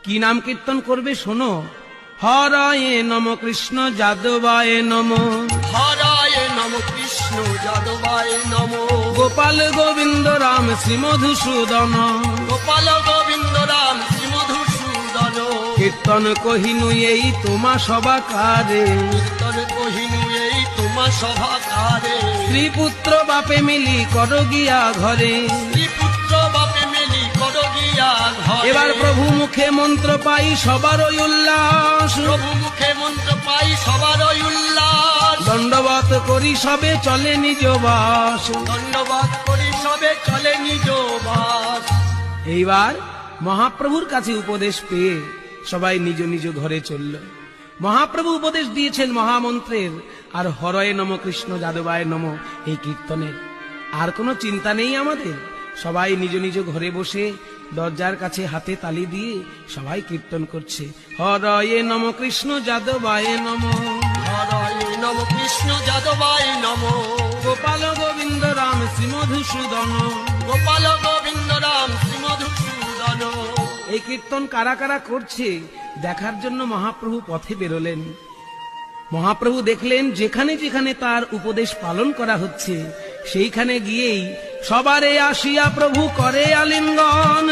কি নাম কীর্তন করবে শোনো। হরায়ে নম কৃষ্ণ যাদবায় নম, হরায় নম কৃষ্ণ যাদবায় নম, গোপাল গোবিন্দ রাম শ্রী মধুসূদন, গোপাল গোবিন্দ রাম শ্রী মধুসূদন। কীর্তন কহিনু এই তোমা সবাকারে, কীর্তন কহিনু এই তোমা সভাকারে, স্ত্রীপুত্র বাপে মিলি কর গিয়া ঘরে। পুত্র বাপে মিলি কর গিয়া ঘরে। এবার প্রভু মুখে মন্ত্র পাই সবারই উল্লাস, প্রভু মুখে মন্ত্র পাই সবারই উল্লাস। দণ্ডবত করি সবে চলে নিজ বাস। ধন্যবাদ করি সবে চলে নিজ বাস। এইবার মহাপ্রভুর কাছে উপদেশ পেয়ে সবাই নিজ নিজ ঘরে চলল। মহাপ্রভু উপদেশ দিয়েছেন মহামন্ত্রের আর হরয়ে নম কৃষ্ণ যাদবায় নম এই কীর্তনের। আর কোনো চিন্তা নেই আমাদের। সবাই নিজ নিজ ঘরে বসে দরজার কাছে হাতে তালি দিয়ে সবাই কীর্তন করছে। হরয়ে নম কৃষ্ণ যাদবায় নম, হরায় নম কৃষ্ণ যাদবায় নম, গোপাল গোবিন্দ রাম শ্রী মধুসূদন। গোপাল গোবিন্দ রাম শ্রী মধুসূদন। এই কীর্তন কারা কারা করছে দেখার জন্য মহাপ্রভু পথে বেরোলেন। মহাপ্রভু দেখলেন যেখানে যেখানে তার উপদেশ পালন করা হচ্ছে সেইখানে গিয়েই সবারে আসিয়া প্রভু করে আলিঙ্গন।